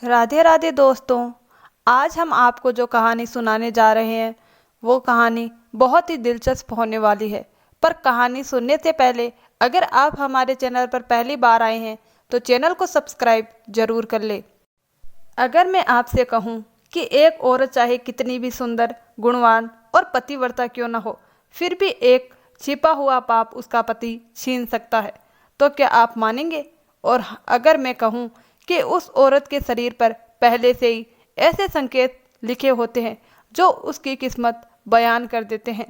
राधे राधे दोस्तों। आज हम आपको जो कहानी सुनाने जा रहे हैं वो कहानी बहुत ही दिलचस्प होने वाली है। पर कहानी सुनने से पहले अगर आप हमारे चैनल पर पहली बार आए हैं तो चैनल को सब्सक्राइब जरूर कर ले। अगर मैं आपसे कहूँ कि एक औरत चाहे कितनी भी सुंदर, गुणवान और पतिव्रता क्यों न हो, फिर भी एक छिपा हुआ पाप उसका पति छीन सकता है, तो क्या आप मानेंगे? और अगर मैं कहूँ कि उस औरत के शरीर पर पहले से ही ऐसे संकेत लिखे होते हैं जो उसकी किस्मत बयान कर देते हैं,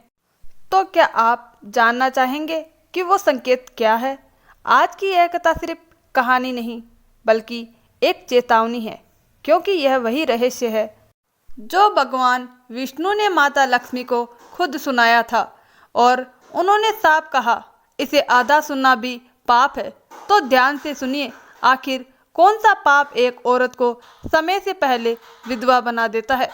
तो क्या आप जानना चाहेंगे कि वो संकेत क्या है? आज की यह कथा सिर्फ कहानी नहीं बल्कि एक चेतावनी है, क्योंकि यह वही रहस्य है जो भगवान विष्णु ने माता लक्ष्मी को खुद सुनाया था और उन्होंने साफ कहा, इसे आधा सुनना भी पाप है। तो ध्यान से सुनिए, आखिर कौन सा पाप एक औरत को समय से पहले विधवा बना देता है।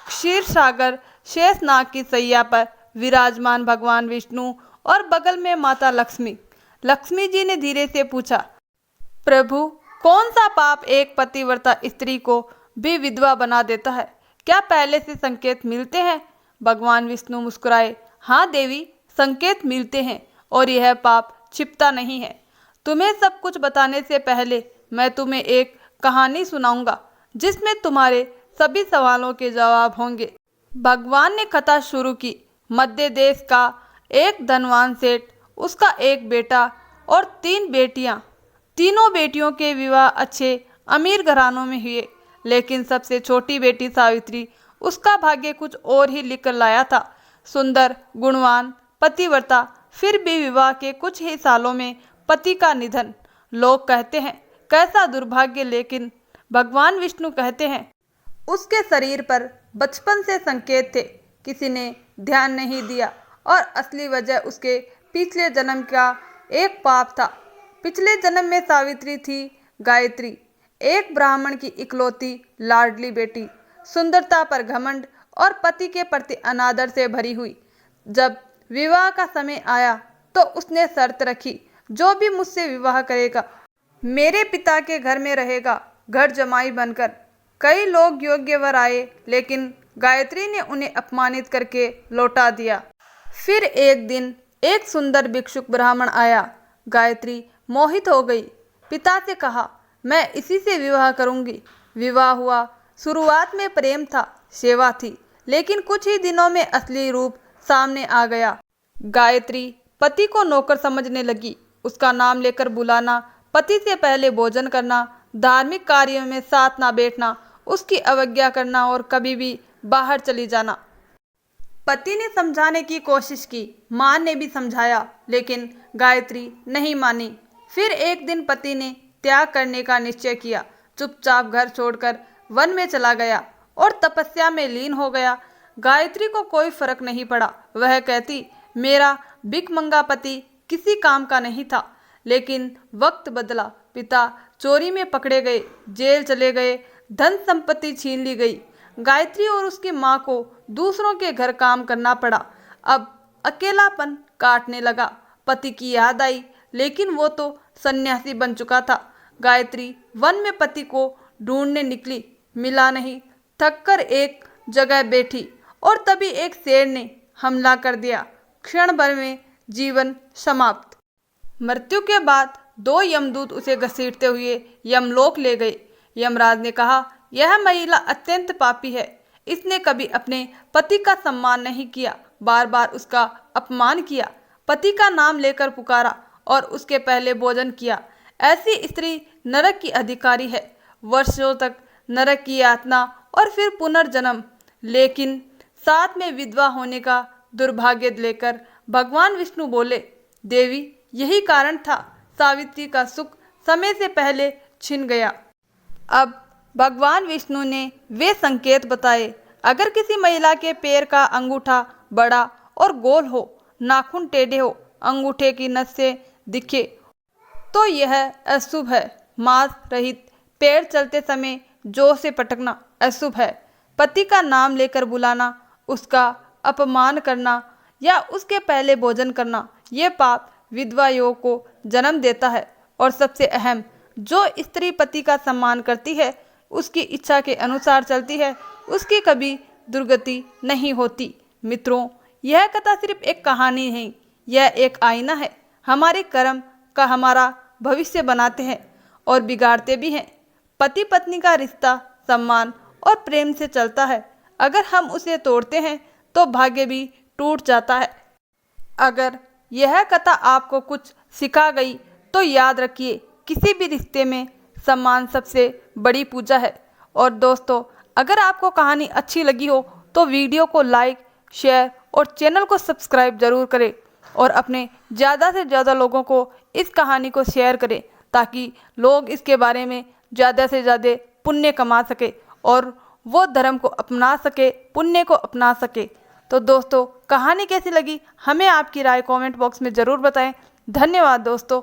क्षीर सागर शेषनाग की सैया पर विराजमान भगवान विष्णु और बगल में माता लक्ष्मी। लक्ष्मी जी ने धीरे से पूछा, प्रभु, कौन सा पाप एक पतिव्रता स्त्री को भी विधवा बना देता है? क्या पहले से संकेत मिलते हैं? भगवान विष्णु मुस्कुराए, हाँ देवी, संकेत मिलते हैं और यह पाप छिपता नहीं है। तुम्हें सब कुछ बताने से पहले मैं तुम्हें एक कहानी सुनाऊंगा जिसमें तुम्हारे सभी सवालों के जवाब होंगे। भगवान ने कथा शुरू की। मध्य देश का एक धनवान सेठ, उसका एक बेटा और 3 बेटियां। तीनों बेटियों के विवाह अच्छे अमीर घरानों में हुए, लेकिन सबसे छोटी बेटी सावित्री, उसका भाग्य कुछ और ही लिख कर लाया था। सुंदर, गुणवान, पतिव्रता, फिर भी विवाह के कुछ ही सालों में पति का निधन। लोग कहते हैं कैसा दुर्भाग्य, लेकिन भगवान विष्णु कहते हैं उसके शरीर पर बचपन से संकेत थे, किसी ने ध्यान नहीं दिया और असली वजह उसके पिछले जन्म का एक पाप था। पिछले जन्म में सावित्री थी गायत्री, एक ब्राह्मण की इकलौती लाडली बेटी, सुंदरता पर घमंड और पति के प्रति अनादर से भरी हुई। जब विवाह का समय आया तो उसने शर्त रखी, जो भी मुझसे विवाह करेगा मेरे पिता के घर में रहेगा, घर जमाई बनकर। कई लोग योग्य वर आए, लेकिन गायत्री ने उन्हें अपमानित करके लौटा दिया। फिर एक दिन एक सुंदर भिक्षुक ब्राह्मण आया। गायत्री मोहित हो गई, पिता से कहा, मैं इसी से विवाह करूंगी। विवाह हुआ। शुरुआत में प्रेम था, सेवा थी, लेकिन कुछ ही दिनों में असली रूप सामने आ गया। गायत्री पति को नौकर समझने लगी। उसका नाम लेकर बुलाना, पति से पहले भोजन करना, धार्मिक कार्यों में साथ ना बैठना, उसकी अवज्ञा करना और कभी भी बाहर चली जाना। पति ने समझाने की कोशिश की, मां ने भी समझाया, लेकिन गायत्री नहीं मानी। फिर एक दिन पति ने त्याग करने का निश्चय किया, चुपचाप घर छोड़कर वन में चला गया और तपस्या में लीन हो गया। गायत्री को कोई फर्क नहीं पड़ा। वह कहती, मेरा भिखमंगा पति किसी काम का नहीं था। लेकिन वक्त बदला। पिता चोरी में पकड़े गए, जेल चले गए, धन संपत्ति छीन ली गई। गायत्री और उसकी माँ को दूसरों के घर काम करना पड़ा। अब अकेलापन काटने लगा। पति की याद आई, लेकिन वो तो सन्यासी बन चुका था। गायत्री वन में पति को ढूंढने निकली, मिला नहीं। थककर एक जगह बैठी और तभी एक शेर ने हमला कर दिया। क्षण भर में जीवन समाप्त। मृत्यु के बाद 2 यमदूत उसे घसीटते हुए यमलोक ले गए। यमराज ने कहा, यह महिला अत्यंत पापी है। इसने कभी अपने पति का सम्मान नहीं किया, बार बार उसका अपमान किया, पति का नाम लेकर पुकारा और उसके पहले भोजन किया। ऐसी स्त्री नरक की अधिकारी है। वर्षों तक नरक की यातना और फिर पुनर्जन्म, लेकिन साथ में विधवा होने का दुर्भाग्य लेकर भगवान विष्णु बोले, देवी, यही कारण था सावित्री का सुख समय से पहले छिन गया। अब भगवान विष्णु ने वे संकेत बताए। अगर किसी महिला के पैर का अंगूठा बड़ा और गोल हो, नाखून टेढ़े हो, अंगूठे की नस से दिखे, तो यह अशुभ है। मांस रहित पैर चलते समय जोर से पटकना अशुभ है। पति का नाम लेकर बुलाना, उसका अपमान करना या उसके पहले भोजन करना, ये पाप विधवा योग को जन्म देता है। और सबसे अहम, जो स्त्री पति का सम्मान करती है, उसकी इच्छा के अनुसार चलती है, उसकी कभी दुर्गति नहीं होती। मित्रों, यह कथा सिर्फ एक कहानी नहीं, यह एक आईना है। हमारे कर्म का हमारा भविष्य बनाते हैं और बिगाड़ते भी हैं। पति पत्नी का रिश्ता सम्मान और प्रेम से चलता है। अगर हम उसे तोड़ते हैं तो भाग्य भी टूट जाता है। अगर यह कथा आपको कुछ सिखा गई तो याद रखिए, किसी भी रिश्ते में सम्मान सबसे बड़ी पूजा है। और दोस्तों, अगर आपको कहानी अच्छी लगी हो तो वीडियो को लाइक, शेयर और चैनल को सब्सक्राइब जरूर करें और अपने ज़्यादा से ज़्यादा लोगों को इस कहानी को शेयर करें, ताकि लोग इसके बारे में ज़्यादा से ज़्यादा पुण्य कमा सके और वो धर्म को अपना सके, पुण्य को अपना सके। तो दोस्तों, कहानी कैसी लगी हमें आपकी राय कमेंट बॉक्स में ज़रूर बताएं। धन्यवाद दोस्तों।